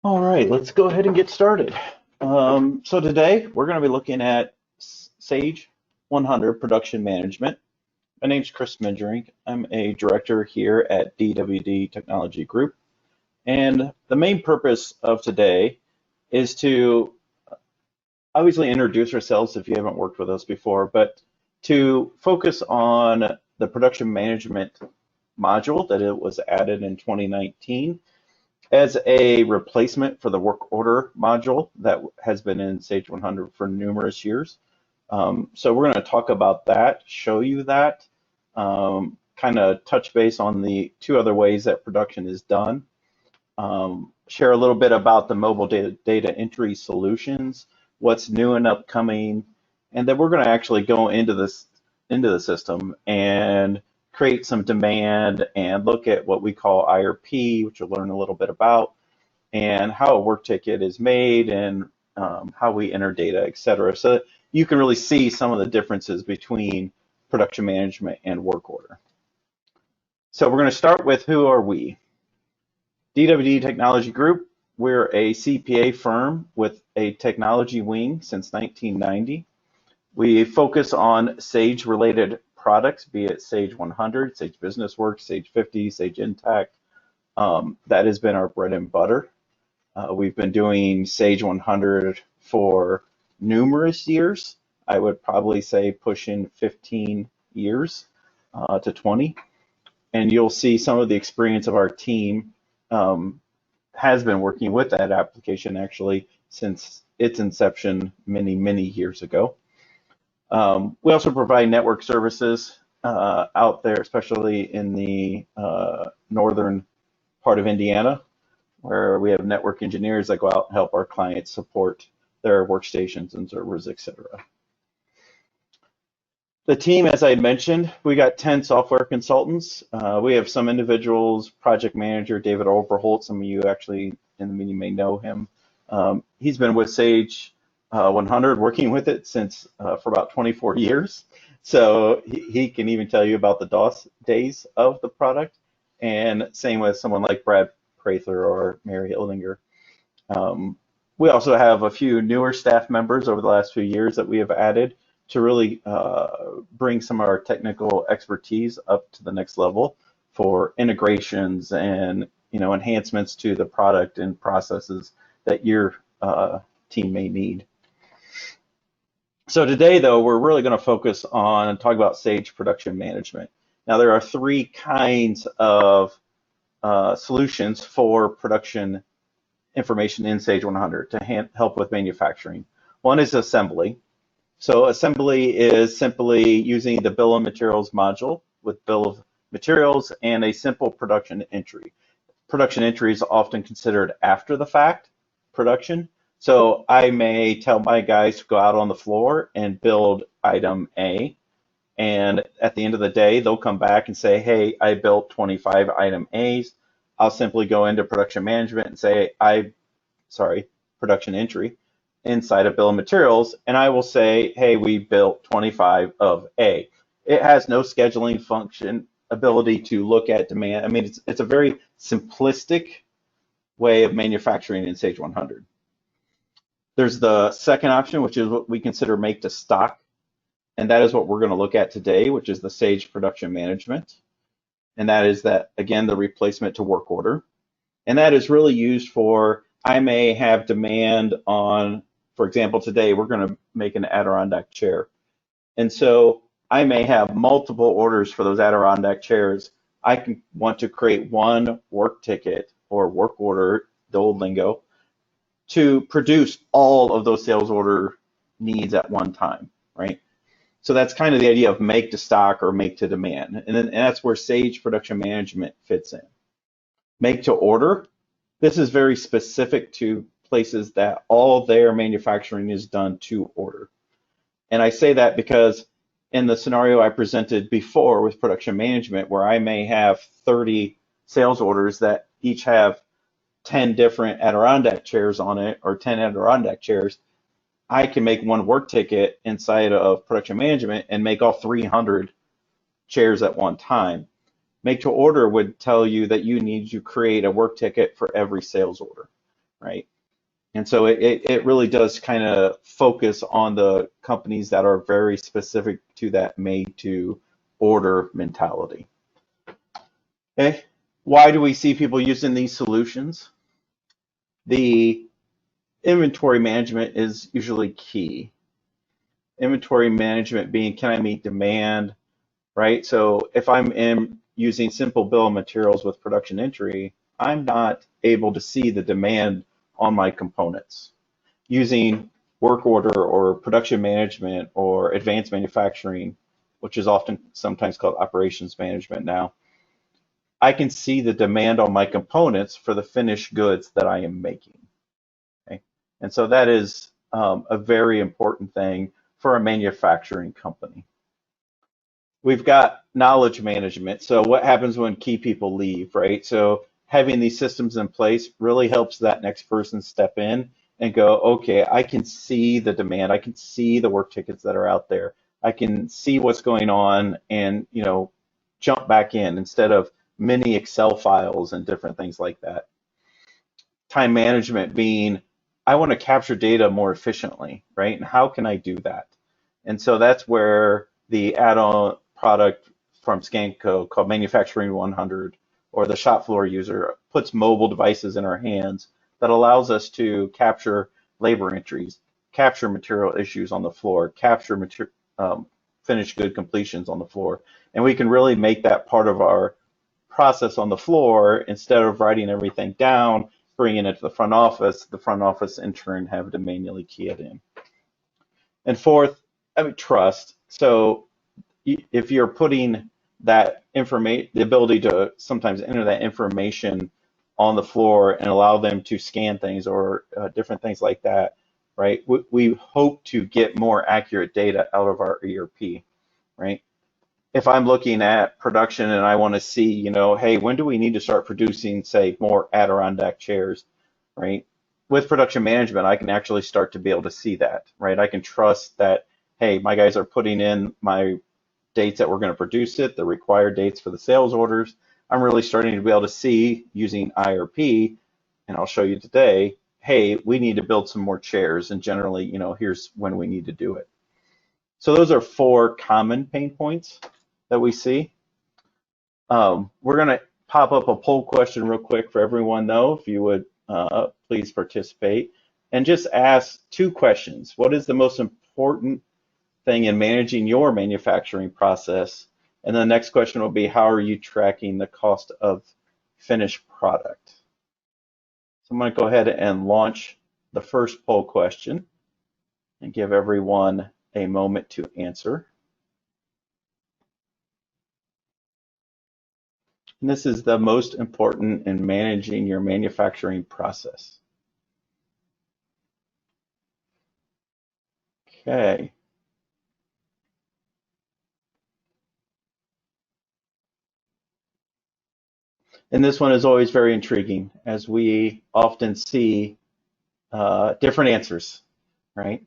All right, let's go ahead and get started. So today we're going to be looking at Sage 100 Production Management. My name's Chris Mindring. I'm a director here at DWD Technology Group. And the main purpose of today is to obviously introduce ourselves if you haven't worked with us before, but to focus on the production management module that it was added in 2019 as a replacement for the work order module that has been in Sage 100 for numerous years. So we're going to talk about that, show you that, kind of touch base on the two other ways that production is done, share a little bit about the mobile data entry solutions, what's new and upcoming, and then we're going to actually go into the system and create some demand and look at what we call IRP, which you'll learn a little bit about, and how a work ticket is made and how we enter data, et cetera. So that you can really see some of the differences between production management and work order. So we're going to start with who are we? DWD Technology Group, we're a CPA firm with a technology wing since 1990. We focus on Sage-related products, be it Sage 100, Sage BusinessWorks, Sage 50, Sage Intacct. That has been our bread and butter. We've been doing Sage 100 for numerous years. I would probably say pushing 15 years to 20. And you'll see some of the experience of our team has been working with that application actually since its inception many, many years ago. We also provide network services out there, especially in the northern part of Indiana, where we have network engineers that go out and help our clients support their workstations and servers, etc. The team, as I mentioned, we got 10 software consultants. We have some individuals, project manager David Overholt, some of you actually in the meeting may know him. He's been with Sage 100, working with it since for about 24 years. So he can even tell you about the DOS days of the product. And same with someone like Brad Prather or Mary Hildinger. We also have a few newer staff members over the last few years that we have added to really bring some of our technical expertise up to the next level for integrations and enhancements to the product and processes that your team may need. So today, though, we're really going to focus on talking about Sage Production Management. Now, there are three kinds of solutions for production information in Sage 100 to help with manufacturing. One is assembly. So assembly is simply using the bill of materials module with bill of materials and a simple production entry. Production entry is often considered after the fact production. So I may tell my guys to go out on the floor and build item A. And at the end of the day, they'll come back and say, hey, I built 25 item A's. I'll simply go into production management and say, production entry inside of bill of materials. And I will say, hey, we built 25 of A. It has no scheduling function ability to look at demand. I mean, it's a very simplistic way of manufacturing in Sage 100. There's the second option, which is what we consider make to stock. And that is what we're going to look at today, which is the Sage Production Management. And that is that, again, the replacement to work order. And that is really used for, I may have demand on, for example, today we're going to make an Adirondack chair. And so I may have multiple orders for those Adirondack chairs. I can want to create one work ticket or work order, the old lingo, to produce all of those sales order needs at one time, right? So that's kind of the idea of make to stock or make to demand. And that's where Sage Production Management fits in. Make to order, this is very specific to places that all their manufacturing is done to order. And I say that because in the scenario I presented before with production management, where I may have 30 sales orders that each have 10 different Adirondack chairs on it, or 10 Adirondack chairs, I can make one work ticket inside of production management and make all 300 chairs at one time. Make to order would tell you that you need to create a work ticket for every sales order, right? And so it really does kind of focus on the companies that are very specific to that made to order mentality. Okay, why do we see people using these solutions? The inventory management is usually key. Inventory management being, can I meet demand, right? So if using simple bill of materials with production entry, I'm not able to see the demand on my components. Using work order or production management or advanced manufacturing, which is often sometimes called operations management now, I can see the demand on my components for the finished goods that I am making. Okay? And so that is a very important thing for a manufacturing company. We've got knowledge management. So what happens when key people leave, right? So having these systems in place really helps that next person step in and go, okay, I can see the demand. I can see the work tickets that are out there. I can see what's going on and, jump back in instead of many Excel files and different things like that. Time management being, I want to capture data more efficiently, right? And how can I do that? And so that's where the add-on product from Scanco called Manufacturing 100 or the shop floor user puts mobile devices in our hands that allows us to capture labor entries, capture material issues on the floor, capture finished good completions on the floor. And we can really make that part of our process on the floor instead of writing everything down, bringing it to the front office in turn have to manually key it in. And fourth, trust. So if you're putting that information, the ability to sometimes enter that information on the floor and allow them to scan things or different things like that, right? We hope to get more accurate data out of our ERP, right? If I'm looking at production and I want to see, hey, when do we need to start producing, say, more Adirondack chairs, right? With production management, I can actually start to be able to see that, right? I can trust that, hey, my guys are putting in my dates that we're going to produce it, the required dates for the sales orders. I'm really starting to be able to see using IRP, and I'll show you today, hey, we need to build some more chairs, and generally, here's when we need to do it. So those are 4 common pain points that we see. We're going to pop up a poll question real quick for everyone, though, if you would please participate, and just ask 2 questions. What is the most important thing in managing your manufacturing process? And the next question will be, how are you tracking the cost of finished product? So I'm going to go ahead and launch the first poll question and give everyone a moment to answer. And this is the most important in managing your manufacturing process. Okay. And this one is always very intriguing, as we often see different answers, right?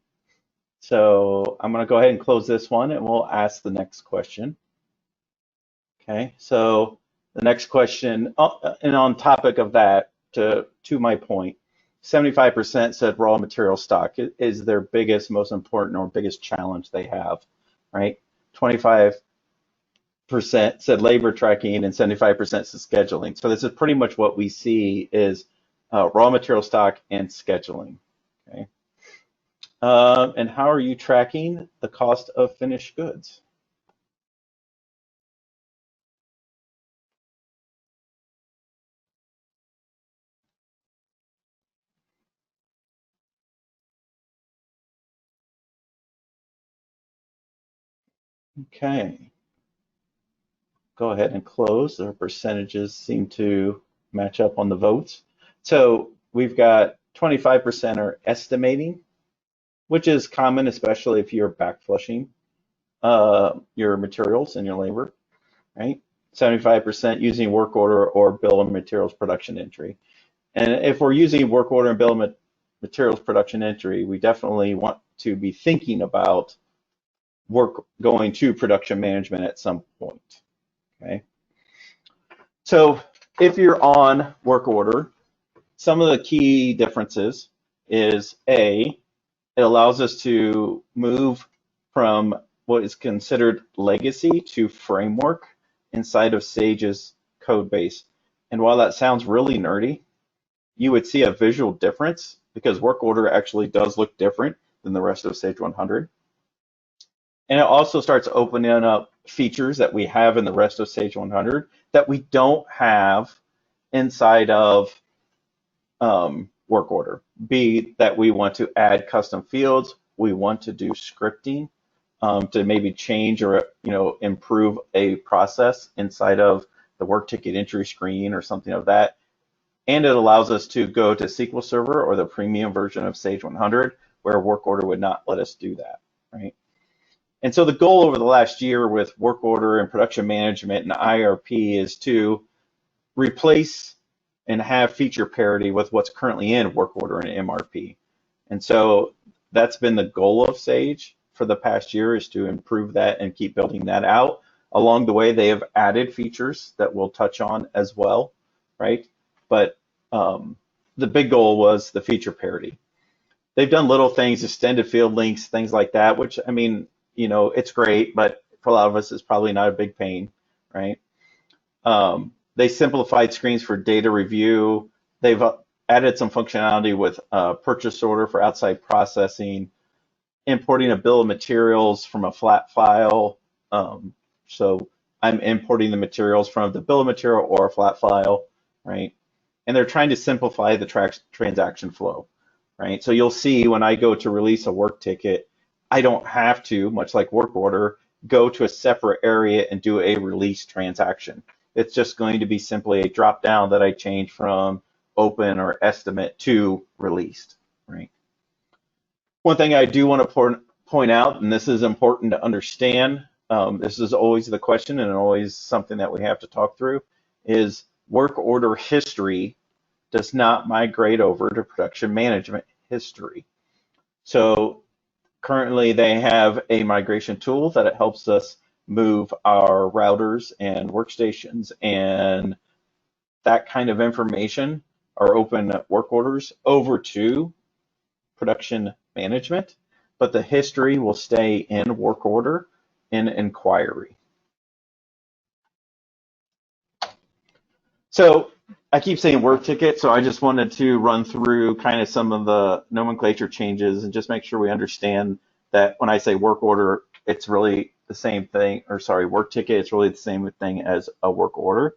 So I'm going to go ahead and close this one, and we'll ask the next question. Okay, so the next question, and on topic of that, to my point, 75% said raw material stock is their biggest, most important, or biggest challenge they have, right? 25% said labor tracking and 75% said scheduling. So this is pretty much what we see is raw material stock and scheduling. Okay. And how are you tracking the cost of finished goods? Okay. Go ahead and close. Our percentages seem to match up on the votes. So we've got 25% are estimating, which is common, especially if you're back flushing your materials and your labor, right? 75% using work order or bill of materials production entry. And if we're using work order and bill of materials production entry, we definitely want to be thinking about work going to production management at some point, okay? So if you're on work order, some of the key differences is A, it allows us to move from what is considered legacy to framework inside of Sage's code base. And while that sounds really nerdy, you would see a visual difference because work order actually does look different than the rest of Sage 100. And it also starts opening up features that we have in the rest of Sage 100 that we don't have inside of work order. Be that we want to add custom fields, we want to do scripting to maybe change or improve a process inside of the work ticket entry screen or something of that. And it allows us to go to SQL Server or the premium version of Sage 100, where work order would not let us do that, right? And so the goal over the last year with work order and production management and IRP is to replace and have feature parity with what's currently in work order and MRP. And so that's been the goal of Sage for the past year, is to improve that and keep building that out. Along the way, they have added features that we'll touch on as well, right? But the big goal was the feature parity. They've done little things, extended field links, things like that, which, I mean, it's great, but for a lot of us, it's probably not a big pain, right? They simplified screens for data review. They've added some functionality with purchase order for outside processing, importing a bill of materials from a flat file. So I'm importing the materials from the bill of material or a flat file, right? And they're trying to simplify the transaction flow, right? So you'll see when I go to release a work ticket, I don't have to, much like work order, go to a separate area and do a release transaction. It's just going to be simply a drop down that I change from open or estimate to released, right? One thing I do want to point out, and this is important to understand, this is always the question and always something that we have to talk through, is work order history does not migrate over to production management history. So currently they have a migration tool that it helps us move our routers and workstations and that kind of information, our open work orders, over to production management, but the history will stay in work order in inquiry. So I keep saying work ticket, so I just wanted to run through kind of some of the nomenclature changes and just make sure we understand that when I say work order, it's really the same thing, or sorry, work ticket, it's really the same thing as a work order,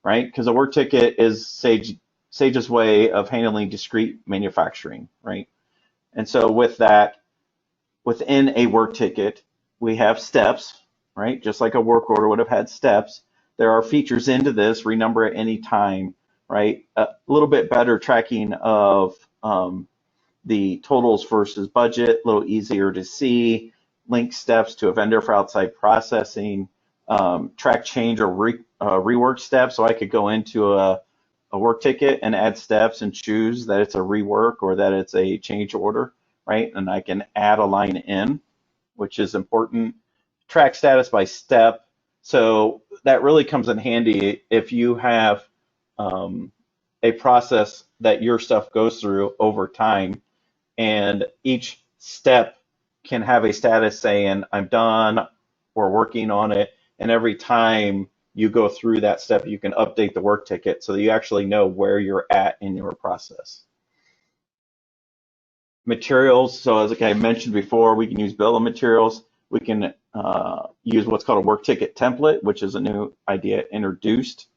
right? Because a work ticket is Sage's way of handling discrete manufacturing, right? And so with that, within a work ticket, we have steps, right? Just like a work order would have had steps. There are features into this, renumber at any time, right? A little bit better tracking of the totals versus budget, a little easier to see, link steps to a vendor for outside processing, track change or rework steps. So I could go into a work ticket and add steps and choose that it's a rework or that it's a change order, right? And I can add a line in, which is important. Track status by step. So that really comes in handy if you have a process that your stuff goes through over time, and each step can have a status saying, I'm done, or working on it, and every time you go through that step, you can update the work ticket so that you actually know where you're at in your process. Materials, so as I mentioned before, we can use bill of materials. We can use what's called a work ticket template, which is a new idea introduced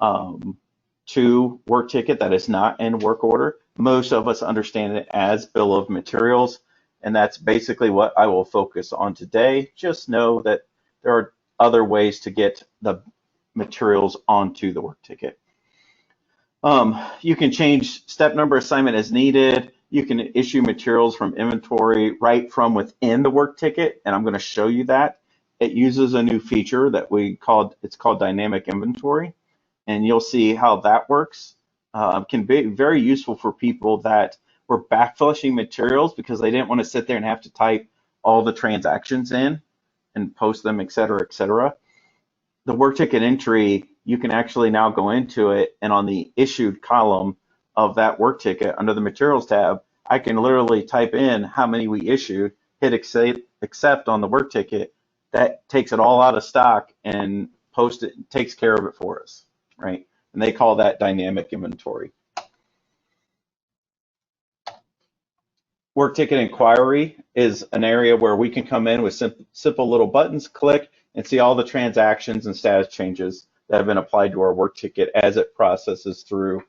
to work ticket that is not in work order. Most of us understand it as bill of materials, and that's basically what I will focus on today. Just know that there are other ways to get the materials onto the work ticket. You can change step number assignment as needed. You can issue materials from inventory right from within the work ticket, and I'm going to show you that. It uses a new feature that it's called dynamic inventory, and you'll see how that works. Can be very useful for people that were backflushing materials because they didn't want to sit there and have to type all the transactions in and post them, et cetera, et cetera. The work ticket entry, you can actually now go into it, and on the issued column, of that work ticket under the materials tab, I can literally type in how many we issued, hit accept on the work ticket. That takes it all out of stock and post it, takes care of it for us, right? And they call that dynamic inventory. Work ticket inquiry is an area where we can come in with simple little buttons, click, and see all the transactions and status changes that have been applied to our work ticket as it processes through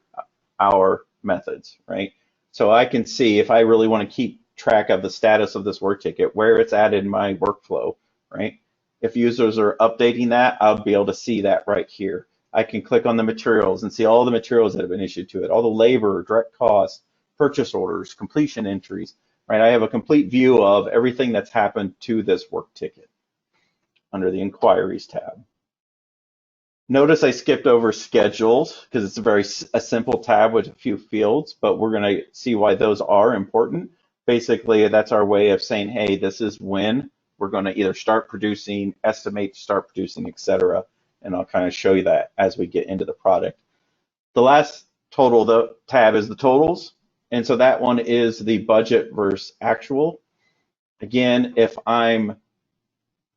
our methods, right? So I can see if I really want to keep track of the status of this work ticket, where it's at in my workflow, right? If users are updating that, I'll be able to see that right here. I can click on the materials and see all the materials that have been issued to it, all the labor, direct costs, purchase orders, completion entries, right? I have a complete view of everything that's happened to this work ticket under the Inquiries tab. Notice I skipped over schedules because it's a simple tab with a few fields, but we're going to see why those are important. Basically, that's our way of saying, hey, this is when we're going to either start producing, estimate, start producing, etc. And I'll kind of show you that as we get into the product. The last tab is the totals. And so that one is the budget versus actual. Again, if I'm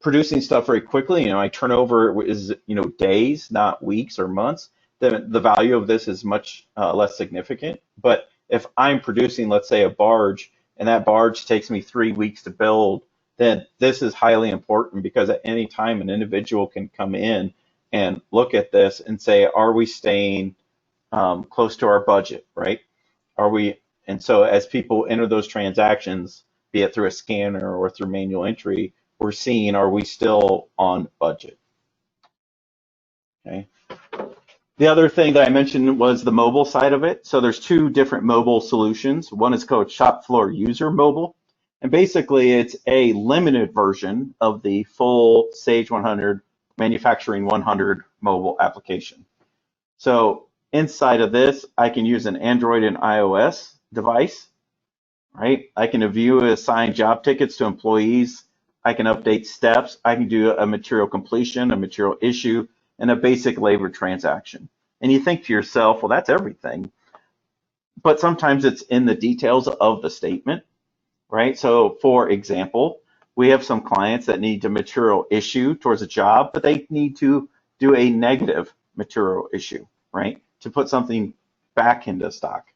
producing stuff very quickly, my turnover is, days, not weeks or months, then the value of this is much less significant. But if I'm producing, let's say, a barge, and that barge takes me 3 weeks to build, then this is highly important because at any time an individual can come in and look at this and say, are we staying close to our budget, right? And so as people enter those transactions, be it through a scanner or through manual entry, we're seeing, are we still on budget? Okay. The other thing that I mentioned was the mobile side of it. So there's two different mobile solutions. One is called Shop Floor User Mobile. And basically it's a limited version of the full Sage 100 Manufacturing 100 mobile application. So inside of this, I can use an Android and iOS device, right? I can view assigned job tickets to employees. I can update steps. I can do a material completion, a material issue, and a basic labor transaction. And you think to yourself, well, that's everything. But sometimes it's in the details of the statement, right? So for example, we have some clients that need to material issue towards a job, but they need to do a negative material issue, right? To put something back into stock,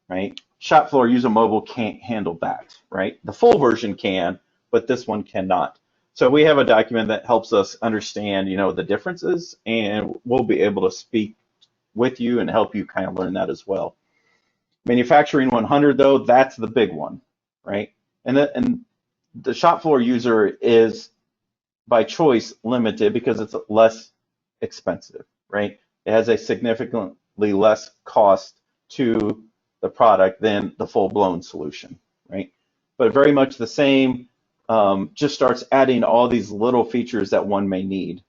right? Shop Floor User Mobile can't handle that, right? The full version can, but this one cannot. So we have a document that helps us understand, the differences, and we'll be able to speak with you and help you kind of learn that as well. Manufacturing 100, though, that's the big one, right? And the shop floor user is by choice limited because it's less expensive, right? It has a significantly less cost to the product than the full-blown solution, right? But very much the same, just starts adding all these little features that one may need.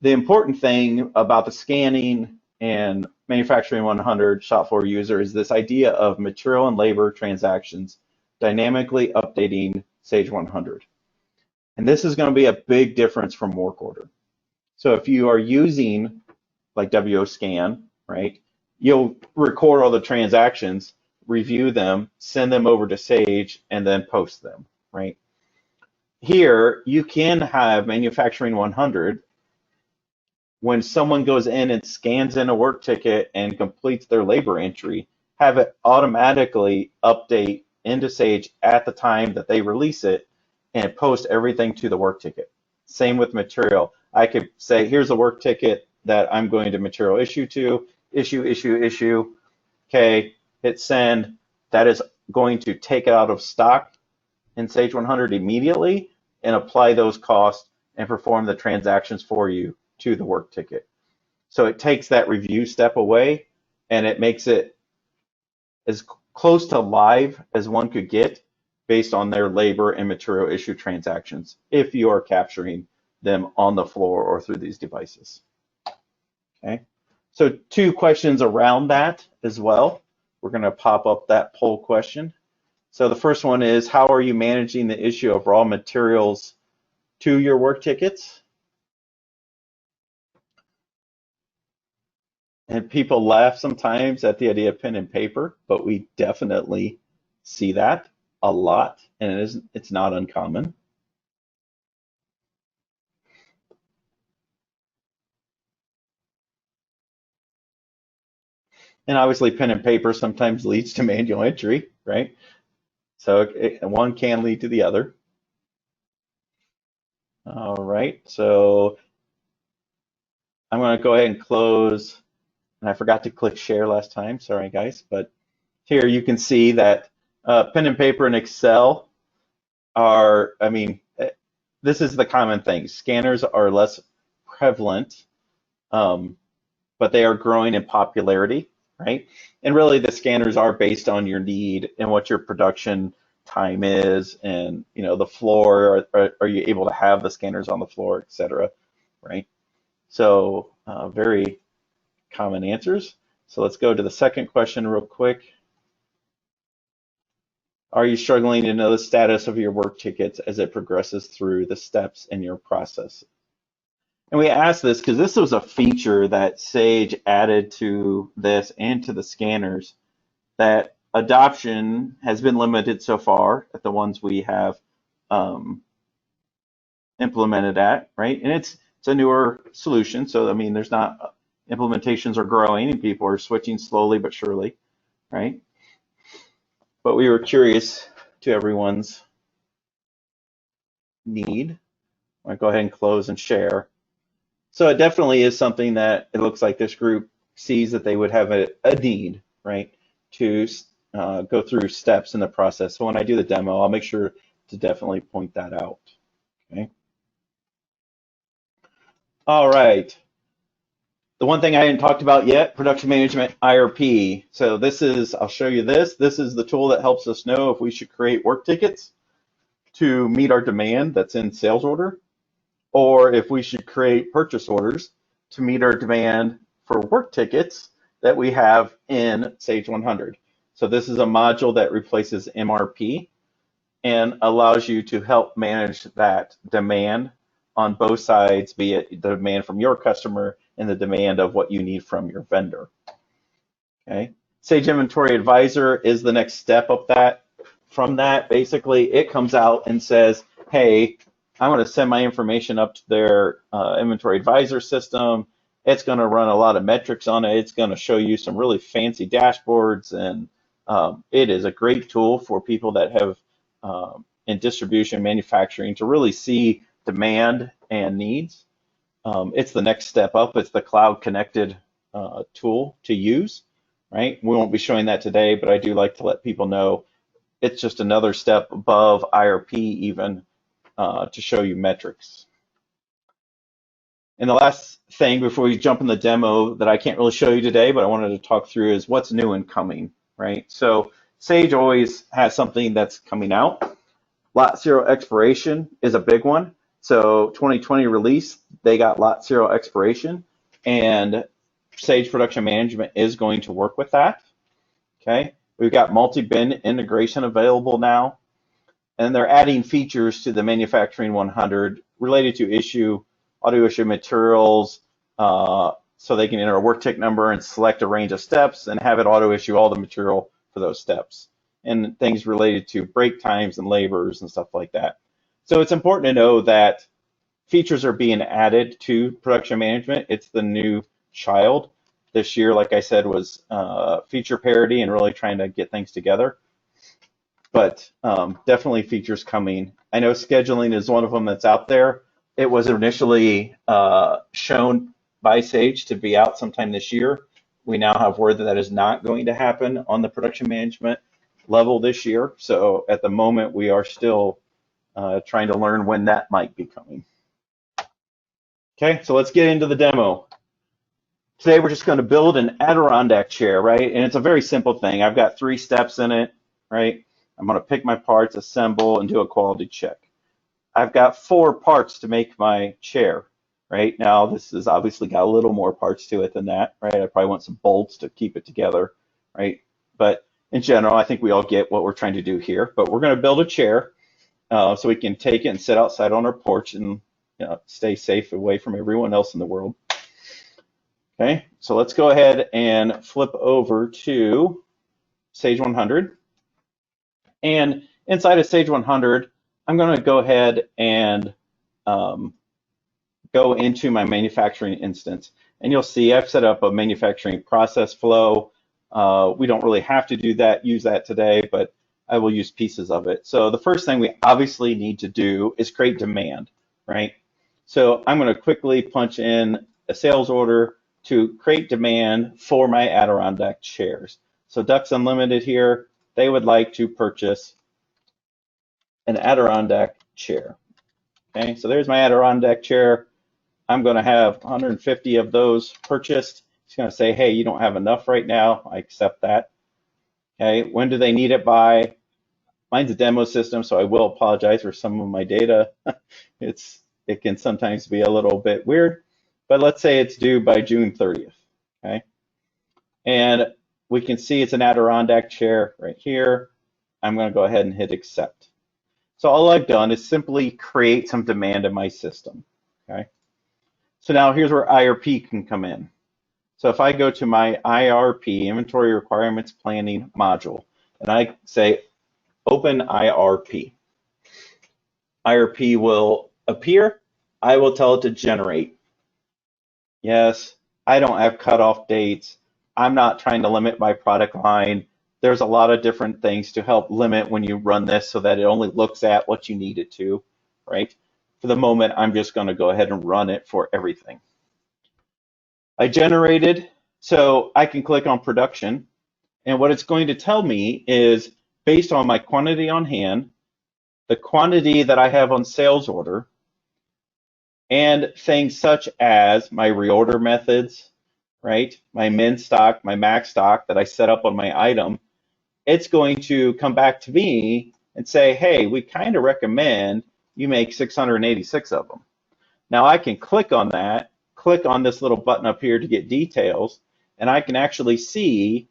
The important thing about the scanning and Manufacturing 100 shop floor user is this idea of material and labor transactions dynamically updating Sage 100. And this is going to be a big difference from work order. So if you are using like WOScan, right, you'll record all the transactions, review them, send them over to Sage, and then post them, right? Here, you can have Manufacturing 100 when someone goes in and scans in a work ticket and completes their labor entry, have it automatically update into Sage at the time that they release it and post everything to the work ticket. Same with material. I could say, here's a work ticket that I'm going to material issue to, issue, okay, hit send. That is going to take it out of stock in Sage 100 immediately and apply those costs and perform the transactions for you to the work ticket. So it takes that review step away and it makes it as close to live as one could get based on their labor and material issue transactions if you are capturing them on the floor or through these devices. Okay, so 2 questions around that as well. We're going to pop up that poll question. So the first one is, how are you managing the issue of raw materials to your work tickets? And people laugh sometimes at the idea of pen and paper, but we definitely see that a lot, and it's not uncommon. And obviously, pen and paper sometimes leads to manual entry, right? So one can lead to the other. All right, so I'm going to go ahead and close. And I forgot to click share last time. Sorry, guys. But here you can see that pen and paper and Excel are, I mean, this is the common thing. Scanners are less prevalent, um, but they are growing in popularity, right? And really, the scanners are based on your need and what your production time is, and the floor. Are you able to have the scanners on the floor, et cetera, right? So very common answers. So let's go to the second question real quick. Are you struggling to know the status of your work tickets as it progresses through the steps in your process? And we asked this because this was a feature that Sage added to this and to the scanners that adoption has been limited so far at the ones we have um, implemented at, right? And it's a newer solution, so I mean, there's not implementations are growing and people are switching slowly but surely, right? But we were curious to everyone's need. I'll go ahead and close and share. So it definitely is something that it looks like this group sees that they would have a need, right, to go through steps in the process. So when I do the demo, I'll make sure to definitely point that out. Okay. All right. The one thing I hadn't talked about yet, Production Management IRP. So this is, I'll show you this. This is the tool that helps us know if we should create work tickets to meet our demand that's in sales order, or if we should create purchase orders to meet our demand for work tickets that we have in Sage 100. So this is a module that replaces MRP and allows you to help manage that demand on both sides, be it the demand from your customer and the demand of what you need from your vendor. Okay. Sage Inventory Advisor is the next step of that. From that, basically, it comes out and says, hey, I want to send my information up to their Inventory Advisor system. It's going to run a lot of metrics on it. It's going to show you some really fancy dashboards, and it is a great tool for people that have in distribution manufacturing to really see demand and needs. It's the next step up. It's the cloud connected tool to use, right? We won't be showing that today, but I do like to let people know it's just another step above IRP even to show you metrics. And the last thing before we jump in the demo that I can't really show you today, but I wanted to talk through is what's new and coming, right? So Sage always has something that's coming out. Lot zero expiration is a big one. So 2020 release, they got lot zero expiration, and Sage Production Management is going to work with that. Okay, we've got multi-bin integration available now, and they're adding features to the Manufacturing 100 related to auto issue materials, so they can enter a work tick number and select a range of steps and have it auto issue all the material for those steps, and things related to break times and labors and stuff like that. So it's important to know that features are being added to production management. It's the new child. This year, like I said, was feature parity and really trying to get things together. But definitely features coming. I know scheduling is one of them that's out there. It was initially shown by Sage to be out sometime this year. We now have word that that is not going to happen on the production management level this year. So at the moment, we are still trying to learn when that might be coming. Okay, so let's get into the demo. Today we're just going to build an Adirondack chair, right? And it's a very simple thing. I've got 3 steps in it, right? I'm going to pick my parts, assemble, and do a quality check. I've got 4 parts to make my chair, right? Now this has obviously got a little more parts to it than that, right? I probably want some bolts to keep it together, right? But in general, I think we all get what we're trying to do here. But we're going to build a chair so we can take it and sit outside on our porch and stay safe away from everyone else in the world. Okay, so let's go ahead and flip over to Sage 100. And inside of Sage 100, I'm going to go ahead and um, go into my manufacturing instance. And you'll see I've set up a manufacturing process flow. We don't really have to use that today, but I will use pieces of it. So the first thing we obviously need to do is create demand, right? So I'm going to quickly punch in a sales order to create demand for my Adirondack chairs. So Ducks Unlimited here, they would like to purchase an Adirondack chair. Okay, so there's my Adirondack chair. I'm going to have 150 of those purchased. It's going to say, hey, you don't have enough right now. I accept that. Okay, when do they need it by? Mine's a demo system, so I will apologize for some of my data. It can sometimes be a little bit weird, but let's say it's due by June 30th. Okay, and we can see it's an Adirondack chair right here. I'm going to go ahead and hit accept. So all I've done is simply create some demand in my system. Okay. So now here's where IRP can come in. So if I go to my IRP, Inventory Requirements Planning module, and I say open IRP, IRP will appear. I will tell it to generate. Yes, I don't have cutoff dates. I'm not trying to limit my product line. There's a lot of different things to help limit when you run this so that it only looks at what you need it to, right? For the moment, I'm just going to go ahead and run it for everything. I generated, so I can click on production, and what it's going to tell me is based on my quantity on hand, the quantity that I have on sales order, and things such as my reorder methods, right? My min stock, my max stock that I set up on my item, it's going to come back to me and say, hey, we kind of recommend you make 686 of them. Now I can click on that, click on this little button up here to get details, and I can actually see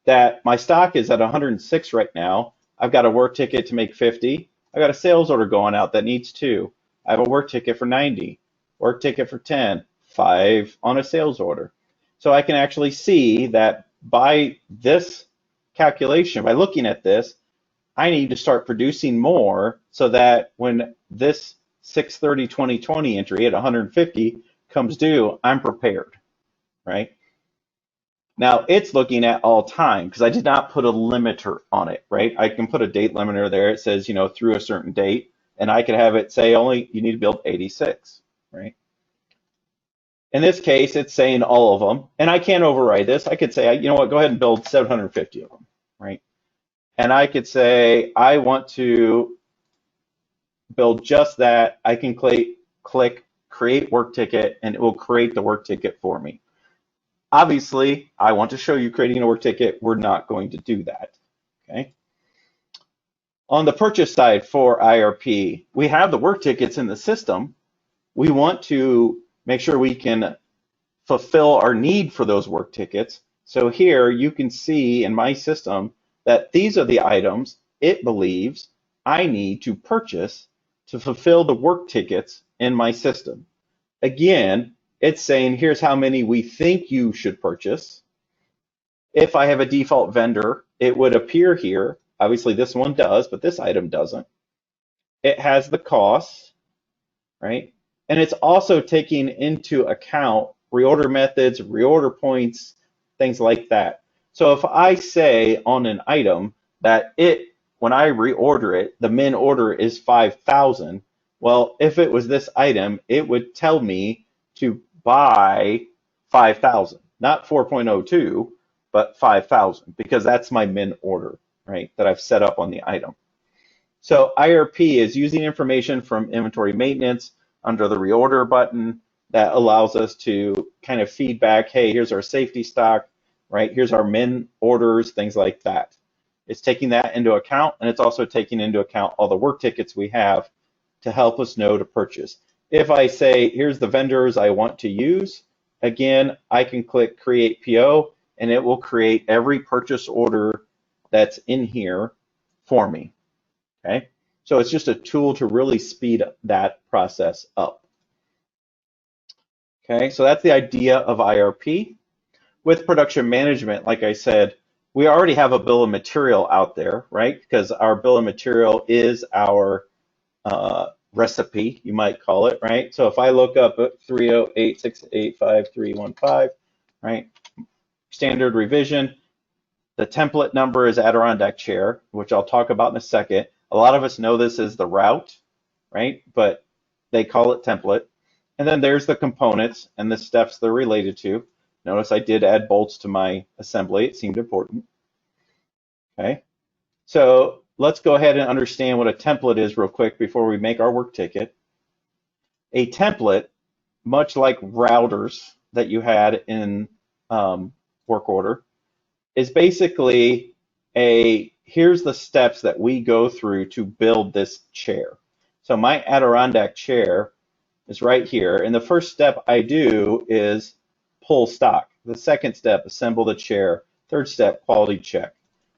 that my stock is at 106 right now. I've got a work ticket to make 50. I've got a sales order going out that needs 2. I have a work ticket for 90, work ticket for 10, 5 on a sales order. So I can actually see that by this calculation, by looking at this, I need to start producing more so that when this 6/30/2020 entry at 150 comes due, I'm prepared, right? Now it's looking at all time because I did not put a limiter on it, right? I can put a date limiter there. It says, through a certain date, and I could have it say only you need to build 86, right? In this case, it's saying all of them, and I can't override this. I could say, you know what, go ahead and build 750 of them, right? And I could say, I want to build just that. I can click create work ticket, and it will create the work ticket for me. Obviously, I want to show you creating a work ticket. We're not going to do that. Okay. On the purchase side for IRP, we have the work tickets in the system. We want to make sure we can fulfill our need for those work tickets. So here you can see in my system that these are the items it believes I need to purchase to fulfill the work tickets in my system. Again, it's saying here's how many we think you should purchase. If I have a default vendor, it would appear here. Obviously this one does, but this item doesn't. It has the costs, right? And it's also taking into account reorder methods, reorder points, things like that. So if I say on an item that when I reorder it, the min order is 5,000, well, if it was this item, it would tell me to buy 5,000, not 4.02, but 5,000, because that's my min order, right, that I've set up on the item. So IRP is using information from inventory maintenance under the reorder button that allows us to kind of feedback, hey, here's our safety stock, right? Here's our min orders, things like that. It's taking that into account, and it's also taking into account all the work tickets we have to help us know to purchase. If I say, here's the vendors I want to use, again, I can click Create PO, and it will create every purchase order that's in here for me. Okay, so it's just a tool to really speed that process up. Okay, so that's the idea of IRP. With production management, like I said, we already have a bill of material out there, right? Because our bill of material is our recipe, you might call it, right? So if I look up at 308-685-315, right? Standard revision, the template number is Adirondack chair, which I'll talk about in a second. A lot of us know this as the route, right? But they call it template. And then there's the components and the steps they're related to. Notice I did add bolts to my assembly. It seemed important. Okay. So let's go ahead and understand what a template is real quick before we make our work ticket. A template, much like routers that you had in work order, is basically here's the steps that we go through to build this chair. So my Adirondack chair is right here. And the first step I do is pull stock. The second step, assemble the chair. Third step, quality check.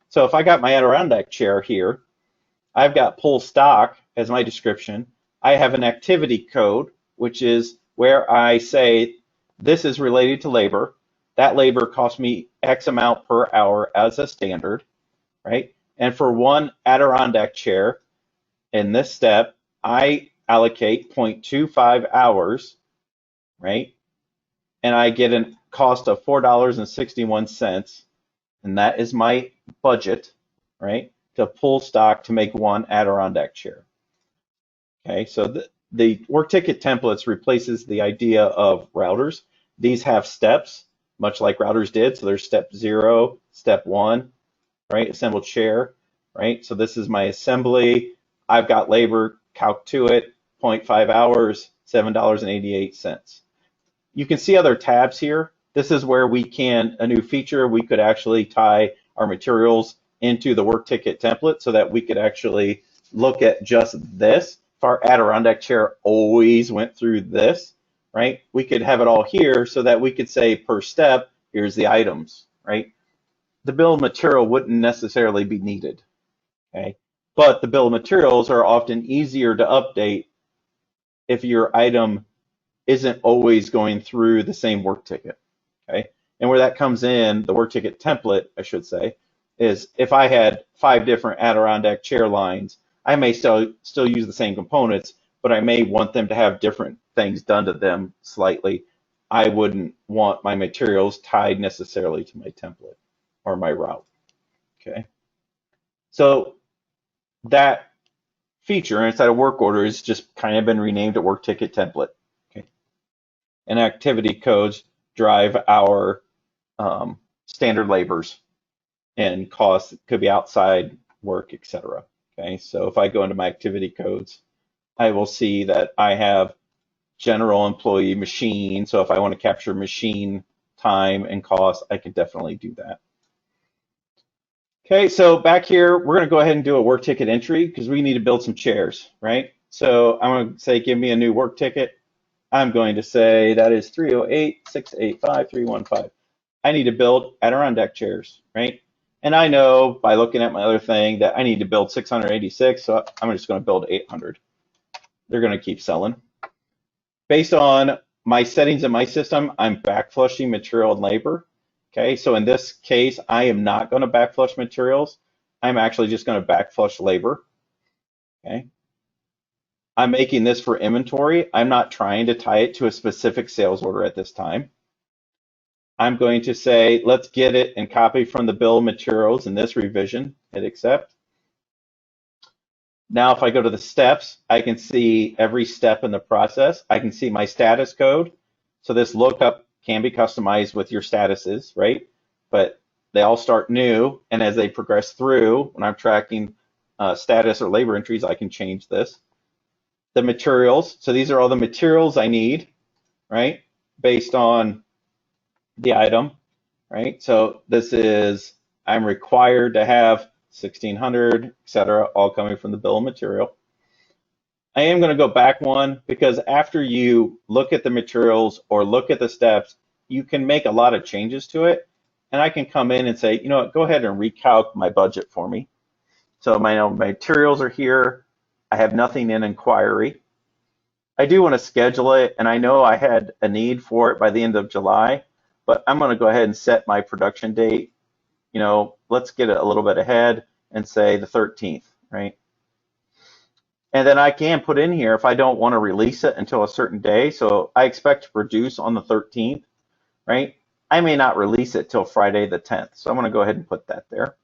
So if I got my Adirondack chair here, I've got pull stock as my description. I have an activity code, which is where I say this is related to labor. That labor costs me X amount per hour as a standard, right? And for one Adirondack chair, in this step, I allocate 0.25 hours, right? And I get a cost of $4.61, and that is my budget, right? To pull stock to make one Adirondack chair. Okay, so the work ticket templates replaces the idea of routers. These have steps, much like routers did. So there's step 0, step 1, right? Assemble chair, right? So this is my assembly. I've got labor, calc to it, 0.5 hours, $7.88. You can see other tabs here. This is where a new feature, we could actually tie our materials into the work ticket template so that we could actually look at just this. If our Adirondack chair always went through this, right? We could have it all here so that we could say per step, here's the items, right? The bill of material wouldn't necessarily be needed, okay? But the bill of materials are often easier to update if your item isn't always going through the same work ticket, okay? And where that comes in, the work ticket template, I should say, is if I had 5 different Adirondack chair lines, I may still use the same components, but I may want them to have different things done to them slightly. I wouldn't want my materials tied necessarily to my template or my route, okay? So that feature inside of work order has just kind of been renamed a work ticket template, okay? And activity codes drive our standard labors and costs, could be outside work, etc. Okay, so if I go into my activity codes, I will see that I have general employee machine. So if I want to capture machine time and cost, I can definitely do that. Okay, so back here, we're going to go ahead and do a work ticket entry because we need to build some chairs, right? So I'm going to say, give me a new work ticket. I'm going to say that is 308-685-315. I need to build Adirondack chairs, right? And I know by looking at my other thing that I need to build 686, so I'm just going to build 800. They're going to keep selling. Based on my settings in my system, I'm backflushing material and labor. Okay, so in this case, I am not going to backflush materials. I'm actually just going to backflush labor. Okay. I'm making this for inventory. I'm not trying to tie it to a specific sales order at this time. I'm going to say, let's get it and copy from the bill of materials in this revision, hit accept. Now, if I go to the steps, I can see every step in the process. I can see my status code. So this lookup can be customized with your statuses, right? But they all start new. And as they progress through, when I'm tracking status or labor entries, I can change this. The materials. So these are all the materials I need, right? Based on the item, right? So this is, I'm required to have 1600, etc., all coming from the bill of material. I am going to go back one because after you look at the materials or look at the steps, you can make a lot of changes to it. And I can come in and say, you know what, go ahead and recalc my budget for me. So my materials are here. I have nothing in inquiry. I do want to schedule it, and I know I had a need for it by the end of July, but I'm going to go ahead and set my production date. Let's get it a little bit ahead and say the 13th, right? And then I can put in here if I don't want to release it until a certain day. So I expect to produce on the 13th, right? I may not release it till Friday the 10th. So I'm going to go ahead and put that there.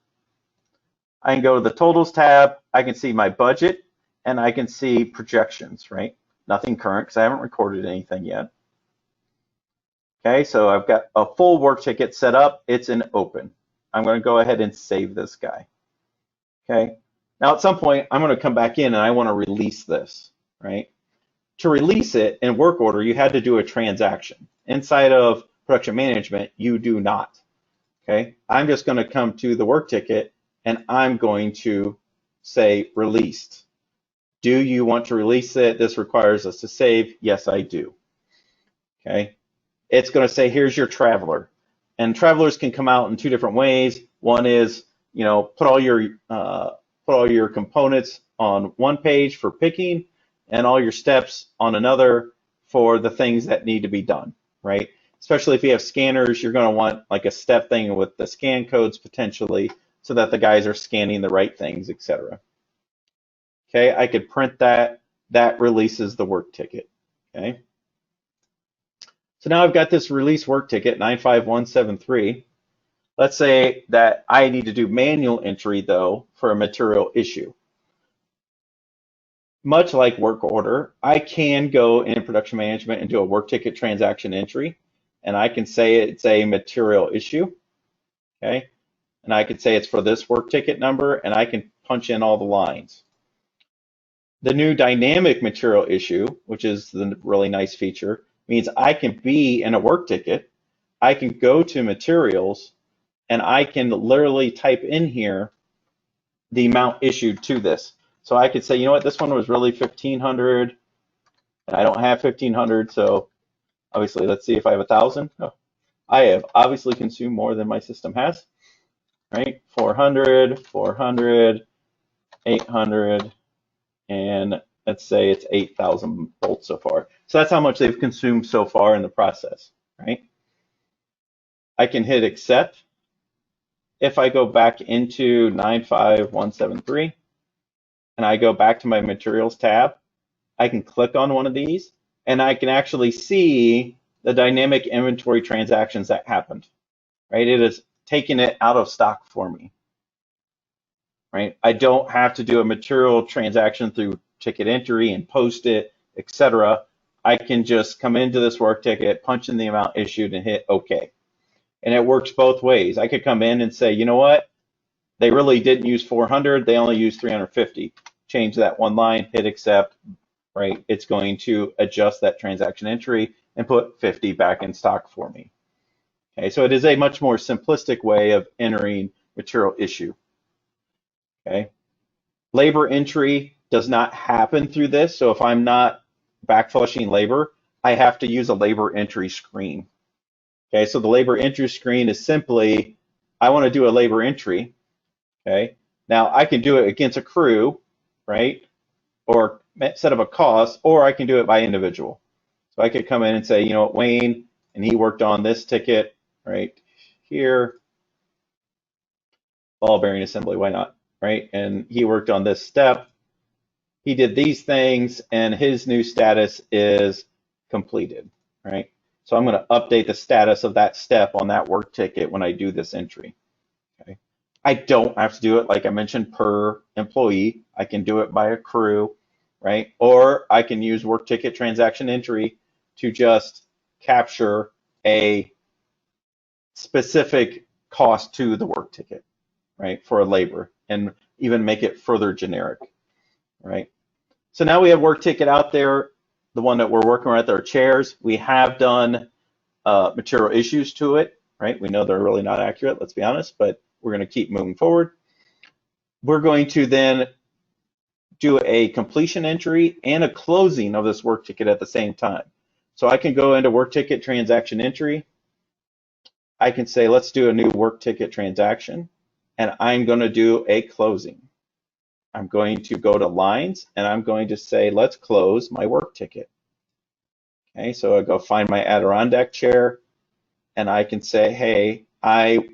I can go to the totals tab. I can see my budget and I can see projections, right? Nothing current because I haven't recorded anything yet. Okay, so I've got a full work ticket set up. It's in open. I'm going to go ahead and save this guy. Okay, now at some point I'm going to come back in and I want to release this, right? To release it in work order, you had to do a transaction. Inside of production management, you do not. Okay, I'm just going to come to the work ticket and I'm going to say released. Do you want to release it? This requires us to save. Yes, I do. Okay, it's going to say here's your traveler, and travelers can come out in two different ways. One is put all your components on one page for picking, and all your steps on another for the things that need to be done, right? Especially if you have scanners, you're going to want like a step thing with the scan codes potentially so that the guys are scanning the right things, etc. Okay, I could print that. That releases the work ticket. Okay. So now I've got this release work ticket 95173. Let's say that I need to do manual entry though for a material issue. Much like work order, I can go in production management and do a work ticket transaction entry, and I can say it's a material issue, okay? And I could say it's for this work ticket number, and I can punch in all the lines. The new dynamic material issue, which is the really nice feature, means I can be in a work ticket, I can go to materials, and I can literally type in here the amount issued to this. So I could say, you know what, this one was really 1,500, and I don't have 1,500, so obviously, let's see if I have 1,000. Oh, I have obviously consumed more than my system has, right? 400, 400, 800, and let's say it's 8,000 volts so far. So that's how much they've consumed so far in the process, right? I can hit accept. If I go back into 95173 and I go back to my materials tab, I can click on one of these and I can actually see the dynamic inventory transactions that happened, right? It is taking it out of stock for me, right? I don't have to do a material transaction through ticket entry and post it, etc. I can just come into this work ticket, punch in the amount issued and hit OK. And it works both ways. I could come in and say, you know what? They really didn't use 400, they only used 350. Change that one line, hit accept, right? It's going to adjust that transaction entry and put 50 back in stock for me. Okay, so it is a much more simplistic way of entering material issue. Okay, labor entry does not happen through this. So if I'm not backflushing labor, I have to use a labor entry screen. Okay, so the labor entry screen is simply, I want to do a labor entry. Okay, now I can do it against a crew, right? Or set of a cost, or I can do it by individual. So I could come in and say, you know what, Wayne, and he worked on this ticket right here, ball bearing assembly, why not, right? And he worked on this step. He did these things, and his new status is completed, right? So I'm going to update the status of that step on that work ticket when I do this entry. Okay. I don't have to do it, like I mentioned, per employee. I can do it by a crew, right? Or I can use work ticket transaction entry to just capture a specific cost to the work ticket, right, for a labor, and even make it further generic, right? So now we have work ticket out there, the one that we're working with our chairs. We have done material issues to it, right? We know they're really not accurate, let's be honest, but we're going to keep moving forward. We're going to then do a completion entry and a closing of this work ticket at the same time. So I can go into work ticket transaction entry. I can say, let's do a new work ticket transaction, and I'm going to do a closing. I'm going to go to lines, and I'm going to say, let's close my work ticket. Okay, so I go find my Adirondack chair, and I can say, hey, I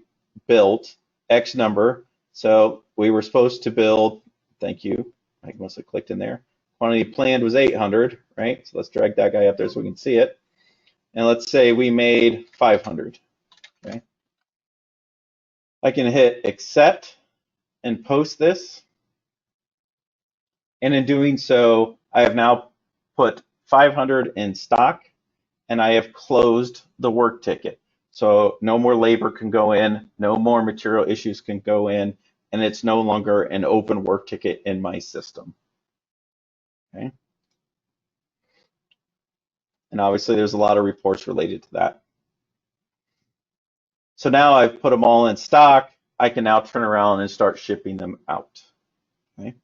built X number. So we were supposed to build, thank you, I must have clicked in there. Quantity planned was 800, right? So let's drag that guy up there so we can see it. And let's say we made 500, okay? I can hit accept and post this. And in doing so, I have now put 500 in stock, and I have closed the work ticket. So no more labor can go in, no more material issues can go in, and it's no longer an open work ticket in my system. Okay. And obviously there's a lot of reports related to that. So now I've put them all in stock, I can now turn around and start shipping them out. Okay.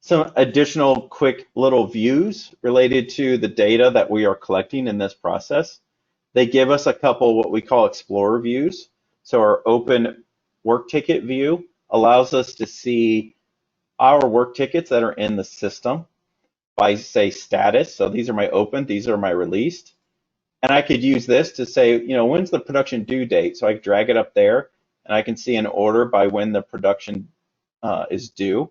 Some additional quick little views related to the data that we are collecting in this process. They give us a couple what we call Explorer views. So our open work ticket view allows us to see our work tickets that are in the system by, say, status. So these are my open, these are my released. And I could use this to say, you know, when's the production due date? So I can drag it up there, and I can see an order by when the production is due.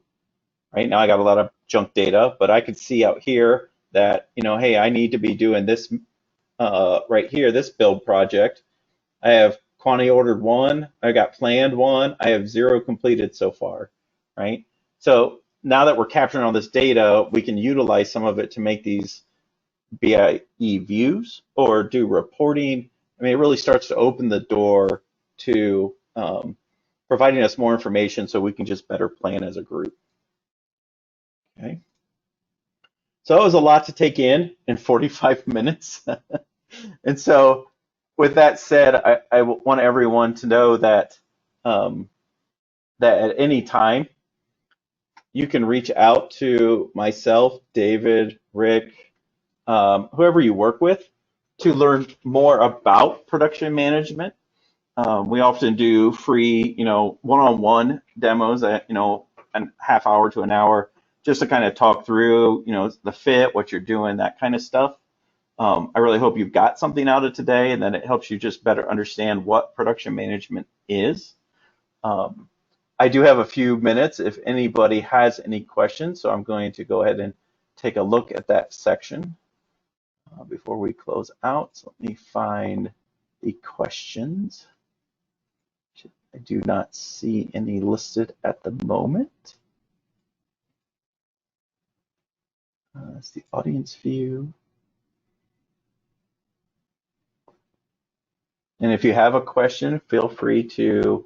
Right now I got a lot of junk data, but I could see out here that, you know, hey, I need to be doing this right here, this build project. I have quantity ordered 1, I got planned 1, I have 0 completed so far, right? So now that we're capturing all this data, we can utilize some of it to make these BIE views or do reporting. I mean, it really starts to open the door to providing us more information so we can just better plan as a group. Okay. So that was a lot to take in 45 minutes. And so with that said, I want everyone to know that that at any time you can reach out to myself, David, Rick, whoever you work with, to learn more about production management. We often do free, you know, one-on-one demos at, you know, a half hour to an hour, just to kind of talk through, you know, the fit, what you're doing, that kind of stuff. I really hope you've got something out of today, and that it helps you just better understand what production management is. I do have a few minutes if anybody has any questions, so I'm going to go ahead and take a look at that section before we close out. So let me find the questions. I do not see any listed at the moment. That's the audience view. And if you have a question, feel free to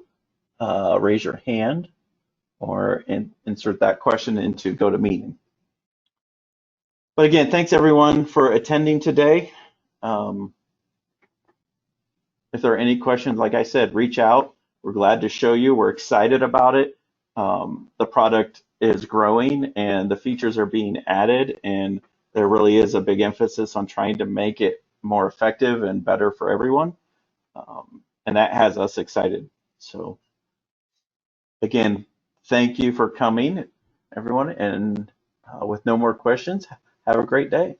raise your hand or insert that question into GoToMeeting. But again, thanks everyone for attending today. If there are any questions, like I said, reach out. We're glad to show you. We're excited about it. The product is growing and the features are being added, and there really is a big emphasis on trying to make it more effective and better for everyone. And that has us excited. So again, thank you for coming, everyone. And with no more questions, have a great day.